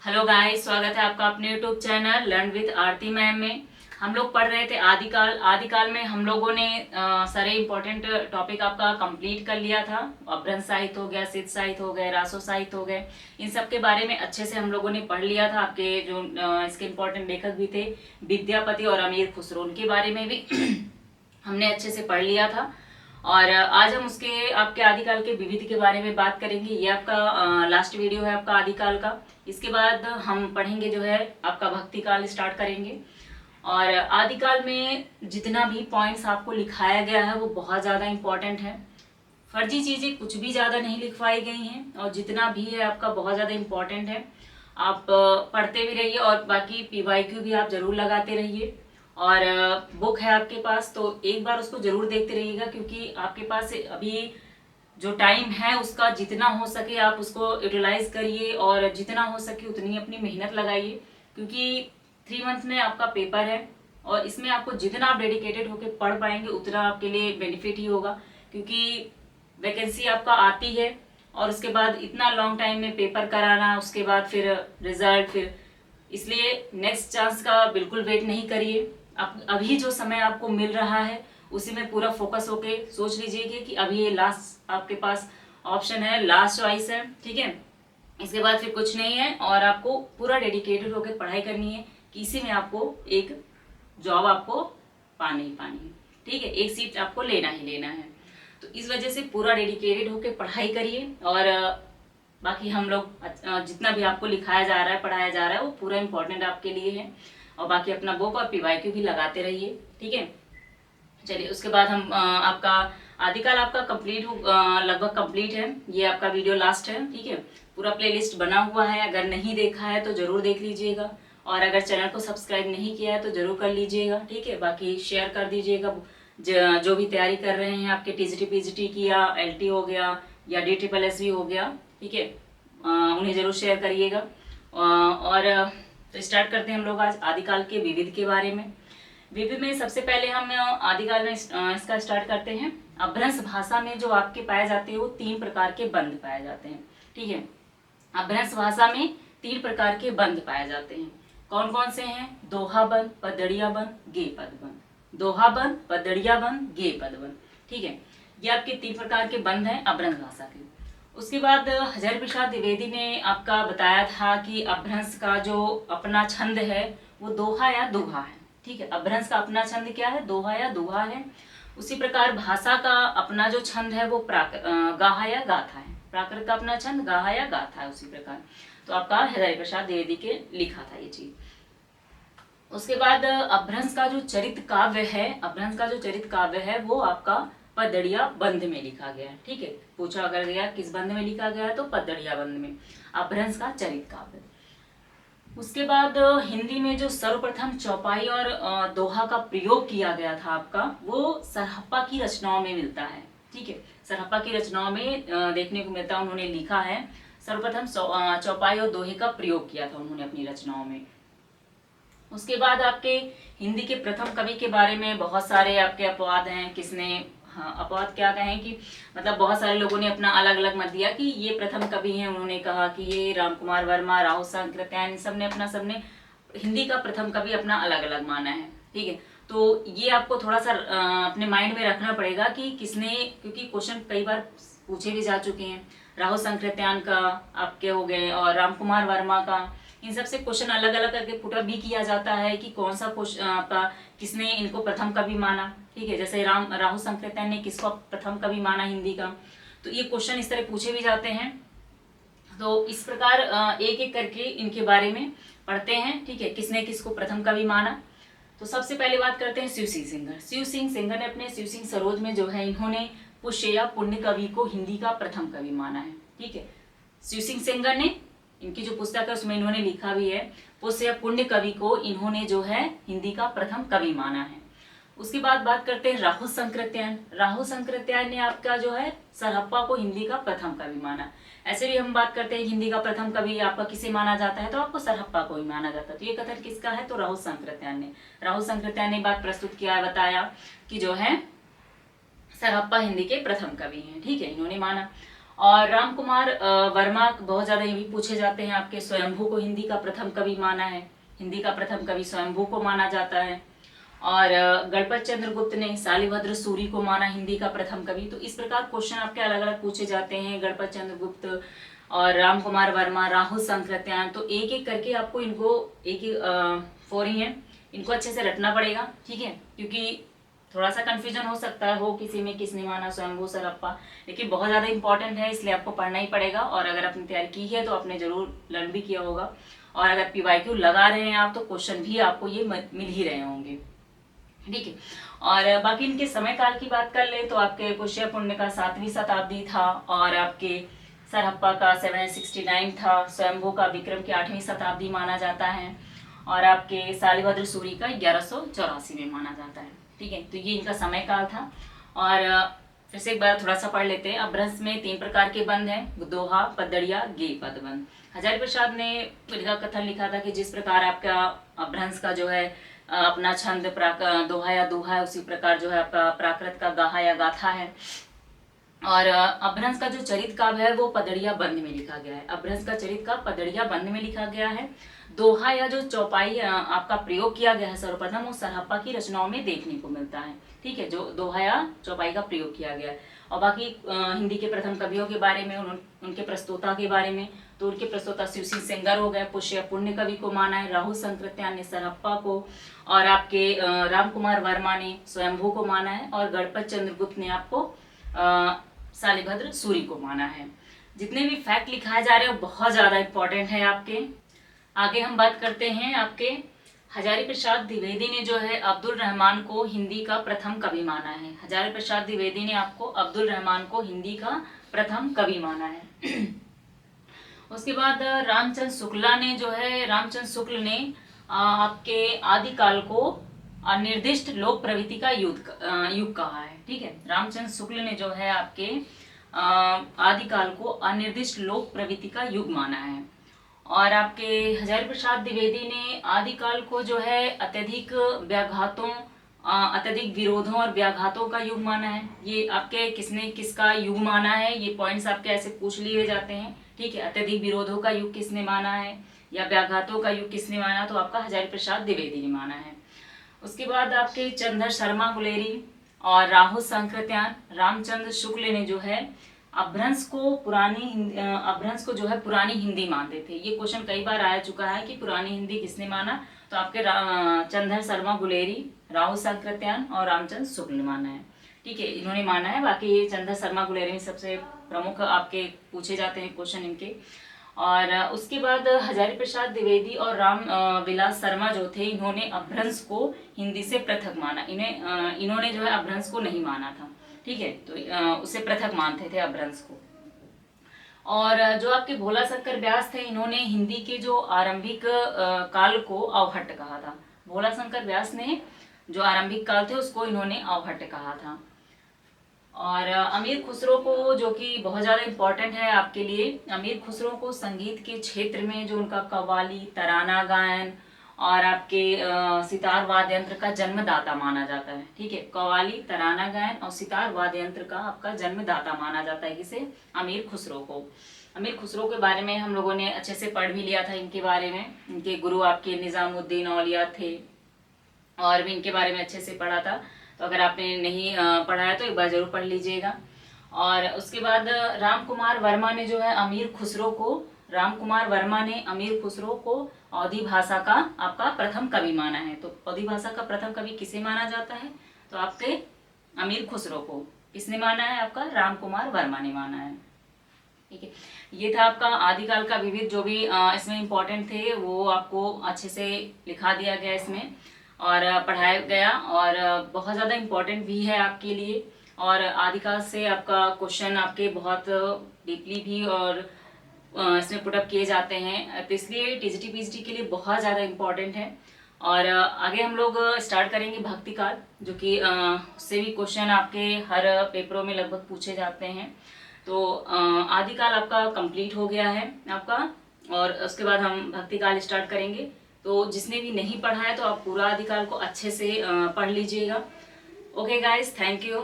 Hello guys, स्वागत है आपका अपने YouTube channel learn with Aarti ma'am में। हम लोग पढ़ रहे थे आदिकाल। आदिकाल में हम लोगों ने सारे इम्पोर्टेंट टॉपिक आपका कंप्लीट कर लिया था। अपभ्रंश साहित्य हो गया, सिद्ध साहित्य हो गए, रासो साहित्य हो गए, इन सब के बारे में अच्छे से हम लोगों ने पढ़ लिया था। आपके जो इसके इम्पोर्टेंट लेखक भी थे विद्यापति और अमीर खुसरो, उनके बारे में भी हमने अच्छे से पढ़ लिया था। और आज हम उसके आपके आदिकाल के विविध के बारे में बात करेंगे। ये आपका लास्ट वीडियो है आपका आदिकाल का। इसके बाद हम पढ़ेंगे जो है आपका भक्ति काल स्टार्ट करेंगे। और आदिकाल में जितना भी पॉइंट्स आपको लिखाया गया है वो बहुत ज़्यादा इम्पोर्टेंट है। फर्जी चीज़ें कुछ भी ज़्यादा नहीं लिखवाई गई हैं और जितना भी है आपका बहुत ज़्यादा इम्पोर्टेंट है। आप पढ़ते भी रहिए और बाकी पीवाईक्यू भी आप जरूर लगाते रहिए। और बुक है आपके पास तो एक बार उसको जरूर देखते रहिएगा, क्योंकि आपके पास अभी जो टाइम है उसका जितना हो सके आप उसको यूटिलाइज करिए और जितना हो सके उतनी अपनी मेहनत लगाइए, क्योंकि 3 मंथ में आपका पेपर है और इसमें आपको जितना आप डेडिकेटेड होकर पढ़ पाएंगे उतना आपके लिए बेनिफिट ही होगा, क्योंकि वैकेंसी आपका आती है और उसके बाद इतना लॉन्ग टाइम में पेपर कराना, उसके बाद फिर रिजल्ट, फिर इसलिए नेक्स्ट चांस का बिल्कुल वेट नहीं करिए। अभी जो समय आपको मिल रहा है उसी में पूरा फोकस होके सोच लीजिए कि अभी ये लास्ट आपके पास ऑप्शन है, लास्ट चॉइस है, ठीक है। इसके बाद फिर कुछ नहीं है और आपको पूरा डेडिकेटेड होकर पढ़ाई करनी है कि इसी में आपको एक जॉब आपको पानी ही पानी है, ठीक है। एक सीट आपको लेना ही लेना है। तो इस वजह से पूरा डेडिकेटेड होकर पढ़ाई करिए। और बाकी हम लोग जितना भी आपको लिखाया जा रहा है, पढ़ाया जा रहा है, वो पूरा इंपॉर्टेंट आपके लिए है। और बाकी अपना बुक और पीवाईक्यू भी लगाते रहिए, ठीक है। चलिए, उसके बाद हम आपका आदिकाल आपका कंप्लीट लगभग कंप्लीट है। ये आपका वीडियो लास्ट है, ठीक है। पूरा प्लेलिस्ट बना हुआ है, अगर नहीं देखा है तो जरूर देख लीजिएगा और अगर चैनल को सब्सक्राइब नहीं किया है तो जरूर कर लीजिएगा, ठीक है। बाकी शेयर कर दीजिएगा। जो भी तैयारी कर रहे हैं आपके टीजीटी पीजीटी की या एलटी हो गया या DSSS हो गया, ठीक है, उन्हें जरूर शेयर करिएगा। और तो स्टार्ट करते हैं हम लोग आज आदिकाल के विविध के बारे में। विविध में सबसे पहले हम आदिकाल में इसका स्टार्ट करते हैं। अपभ्रंश भाषा में जो आपके पाए जाते हैं वो 3 प्रकार के बंध पाए जाते हैं, ठीक है। अपभ्रंश भाषा में 3 प्रकार के बंध पाए जाते हैं। कौन कौन से हैं? दोहा बंध, पदड़िया बंध, गे पद बंध। दोहा बंध, पदड़िया बंध, गे पद बंध, ठीक है। ये आपके 3 प्रकार के बंध हैं अपभ्रंश भाषा के। उसके बाद हजारी प्रसाद द्विवेदी ने आपका बताया था कि अपभ्रंश का जो अपना छंद है वो दोहा या दुहा है, ठीक है। अपभ्रंश का अपना छंद क्या है? दोहा या दुहा है। उसी प्रकार भाषा का अपना जो छंद है वो गाहा या गाथा है। प्राकृत का अपना छंद गाहा या गाथा है। उसी प्रकार तो आपका हजारी प्रसाद द्विवेदी के लिखा था ये चीज। उसके बाद अपभ्रंश का जो चरित काव्य है, अपभ्रंश का जो चरित काव्य है वो आपका पदड़िया बंध में लिखा गया है, ठीक है। पूछा अगर गया किस बंध में लिखा गया है तो पदड़िया बंध में, अपभ्रंश का चरित काव्य। उसके बाद हिंदी में जो सर्वप्रथम चौपाई और दोहा का प्रयोग किया गया था आपका, वो सरहप्पा की रचनाओं में मिलता है, ठीक है। सरहप्पा की रचनाओं में देखने को मिलता है, उन्होंने लिखा है सर्वप्रथम चौपाई और दोहे का प्रयोग किया था उन्होंने अपनी रचनाओं में। उसके बाद आपके हिंदी के प्रथम कवि के बारे में बहुत सारे आपके अपवाद हैं। किसने, हाँ, अपवाद क्या कहें कि मतलब बहुत सारे लोगों ने अपना अलग अलग मत दिया कि ये प्रथम कवि हैं। उन्होंने कहा कि ये राम कुमार वर्मा, राव सांकृत्यायन, सबने हिंदी का प्रथम कवि अपना अलग अलग माना है, ठीक है। तो ये आपको थोड़ा सा अपने माइंड में रखना पड़ेगा कि किसने, क्योंकि क्वेश्चन कई बार पूछे भी जा चुके हैं। राहुल सांकृत्यायन का आपके हो गए और राम कुमार वर्मा का, इन सबसे क्वेश्चन अलग अलग करके पुटअप भी किया जाता है कि कौन सा क्वेश्चन आपका किसने इनको प्रथम कवि माना, ठीक है। जैसे राहुल सांकृत्यायन ने किसको प्रथम कवि माना हिंदी का, तो ये क्वेश्चन इस तरह पूछे भी जाते हैं। तो इस प्रकार एक एक करके इनके बारे में पढ़ते हैं, ठीक है, किसने किसको प्रथम कवि माना। तो सबसे पहले बात करते हैं शिव सिंह सेंगर। शिव सिंह सेंगर ने अपने शिव सिंह सरोज में जो है इन्होंने पुष्य या पुण्य कवि को हिंदी का प्रथम कवि माना है, ठीक है। शिव सिंह सेंगर ने, इनकी जो पुस्तक है उसमें इन्होंने लिखा भी है पुष्य या पुण्य कवि को इन्होंने जो है हिंदी का प्रथम कवि माना है। उसके बाद बात करते हैं राहुल सांकृत्यायन। राहुल सांकृत्यायन ने आपका जो है सरहप्पा को हिंदी का प्रथम कवि माना। ऐसे भी हम बात करते हैं हिंदी का प्रथम कवि आपका किसे माना जाता है तो आपको सरहप्पा को ही माना जाता है। तो ये कथन किसका है? तो राहुल सांकृत्यायन ने। राहुल सांकृत्यायन ने बात प्रस्तुत किया, बताया कि जो है सरहप्पा हिंदी के प्रथम कवि हैं, ठीक है, इन्होंने माना। और राम कुमार वर्मा बहुत ज्यादा ये भी पूछे जाते हैं आपके। स्वयंभू को हिंदी का प्रथम कवि माना है, हिंदी का प्रथम कवि स्वयंभू को माना जाता है। और गणपत चंद्र गुप्त ने शालिभद्र सूरी को माना हिंदी का प्रथम कवि। तो इस प्रकार क्वेश्चन आपके अलग अलग पूछे जाते हैं। गणपत चंद्र गुप्त और राम कुमार वर्मा, राहुल संकृत्यान, तो एक एक करके आपको इनको एक एक फोरी है, इनको अच्छे से रटना पड़ेगा, ठीक है, क्योंकि थोड़ा सा कंफ्यूजन हो सकता है, हो किसी में किसने माना स्वयंभू सरप्पा, लेकिन बहुत ज़्यादा इंपॉर्टेंट है, इसलिए आपको पढ़ना ही पड़ेगा। और अगर आपने तैयारी की है तो आपने जरूर लर्न भी किया होगा। और अगर PYQ लगा रहे हैं आप तो क्वेश्चन भी आपको ये मिल ही रहे होंगे, ठीक है। और बाकी इनके समय काल की बात कर ले तो आपके पुष्य पुण्य का 7वीं शताब्दी था, और आपके सरहप्पा का 769 था, स्वयंभू का विक्रम की 8वीं शताब्दी माना जाता है, और आपके शालिभद्र सूरी का 1184 में माना जाता है, ठीक है। तो ये इनका समय काल था। और फिर से एक बार थोड़ा सा पढ़ लेते हैं। अपभ्रंश में 3 प्रकार के बंध हैं, दोहा, पदड़िया, गे पदबंध। हजारी प्रसाद ने इनका कथन लिखा था कि जिस प्रकार आपका अपभ्रंश का जो है अपना छंद दोहा या दोहा है, उसी प्रकार जो है आपका प्राकृत का गाहा या गाथा है। और अपभ्रंश का जो चरित काव्य है वो पदड़िया बंध में लिखा गया है। अपभ्रंश का चरित काव्य पदड़िया बंध में लिखा गया है। दोहा या जो चौपाई आपका प्रयोग किया गया है सर्वप्रथम, वो सरहप्पा की रचनाओं में देखने को मिलता है, ठीक है, जो दोहा या चौपाई का प्रयोग किया गया है। और बाकी हिंदी के प्रथम कवियों के बारे में, उनके प्रस्तोता के बारे में, तो उनके प्रस्तोता शिव सिंह सेंगर हो गए, पुष्य पुण्य कवि को माना है, राहुल संकृत्यान ने सरहप्पा को, और आपके राम कुमार वर्मा ने स्वयंभू को माना है, और गणपत चंद्र गुप्त ने आपको शालिभद्र सूरी को माना है। जितने भी फैक्ट लिखाए जा रहे हैं वो बहुत ज्यादा इंपॉर्टेंट है आपके। आगे हम बात करते हैं आपके हजारी प्रसाद द्विवेदी ने जो है अब्दुल रहमान को हिंदी का प्रथम कवि माना है। हजारी प्रसाद द्विवेदी ने आपको अब्दुल रहमान को हिंदी का प्रथम कवि माना है। उसके बाद रामचंद्र शुक्ल ने आपके आदिकाल को अनिर्दिष्ट लोक प्रवृत्ति का युग कहा है, ठीक है। रामचंद्र शुक्ल ने जो है आपके आदिकाल को अनिर्दिष्ट लोक प्रवृत्ति का युग माना है। और आपके हजारी प्रसाद द्विवेदी ने आदिकाल को जो है अत्यधिक विरोधों और व्याघातों का युग माना है। ये आपके किसने किसका युग माना है, ये पॉइंट्स आपके ऐसे पूछ लिए जाते हैं, ठीक है। अत्यधिक विरोधों का युग किसने माना है या व्याघातों का युग किसने माना, तो आपका हजारी प्रसाद द्विवेदी ने माना है। उसके बाद आपके चंद्र शर्मा गुलेरी और राहुल संकृत्यान, रामचंद्र शुक्ल ने जो है अपभ्रंश को जो है पुरानी हिंदी मानते थे। ये क्वेश्चन कई बार आ चुका है कि पुरानी हिंदी किसने माना, तो आपके चंद्र शर्मा गुलेरी, राहुल संकृत्यान और रामचंद्र शुक्ल ने माना है, ठीक है, इन्होंने माना है। बाकी चंद्र शर्मा गुलेरी में सबसे प्रमुख आपके पूछे जाते हैं क्वेश्चन इनके। और उसके बाद हजारी प्रसाद द्विवेदी और राम विलास शर्मा जो थे, इन्होंने अपभ्रंश को हिंदी से पृथक माना। इन्होंने जो है अपभ्रंश को नहीं माना था, ठीक है, तो उसे पृथक मानते थे अपभ्रंश को। और जो आपके भोला शंकर व्यास थे, इन्होंने हिंदी के जो आरंभिक काल को अवहट्ट कहा था। भोला शंकर व्यास ने जो आरंभिक काल थे उसको इन्होंने अवहट्ट कहा था। और अमीर खुसरो को, जो कि बहुत ज़्यादा इम्पोर्टेंट है आपके लिए, अमीर खुसरो को संगीत के क्षेत्र में जो उनका कव्वाली, तराना गायन और आपके सितार वाद्य यंत्र का जन्मदाता माना जाता है, ठीक है। कव्वाली, तराना गायन और सितार वाद्य यंत्र का आपका जन्मदाता माना जाता है किसे, अमीर खुसरो को। अमीर खुसरो के बारे में हम लोगों ने अच्छे से पढ़ भी लिया था इनके बारे में। इनके गुरु आपके निजामुद्दीन औलिया थे, और भी इनके बारे में अच्छे से पढ़ा था। तो अगर आपने नहीं पढ़ा है तो एक बार जरूर पढ़ लीजिएगा। और उसके बाद राम कुमार वर्मा ने अमीर खुसरो को अवधी भाषा का आपका प्रथम कवि माना है। तो अवधी भाषा का प्रथम कवि किसे माना जाता है, तो आपके अमीर खुसरो को। किसने माना है, आपका राम कुमार वर्मा ने माना है, ठीक है। ये था आपका आदिकाल का विविध, जो भी इसमें इम्पोर्टेंट थे वो आपको अच्छे से लिखा दिया गया इसमें और पढ़ाया गया, और बहुत ज़्यादा इम्पोर्टेंट भी है आपके लिए। और आदिकाल से आपका क्वेश्चन आपके बहुत डीपली भी और इसमें पुटअप किए जाते हैं, तो इसलिए टीजीटी पीजीटी के लिए बहुत ज़्यादा इम्पोर्टेंट है। और आगे हम लोग स्टार्ट करेंगे भक्ति काल, जो कि उससे भी क्वेश्चन आपके हर पेपरों में लगभग पूछे जाते हैं। तो आदिकाल आपका कंप्लीट हो गया है आपका, और उसके बाद हम भक्ति काल स्टार्ट करेंगे। तो जिसने भी नहीं पढ़ा है तो आप पूरा आदिकाल को अच्छे से पढ़ लीजिएगा। Okay guys, thank you.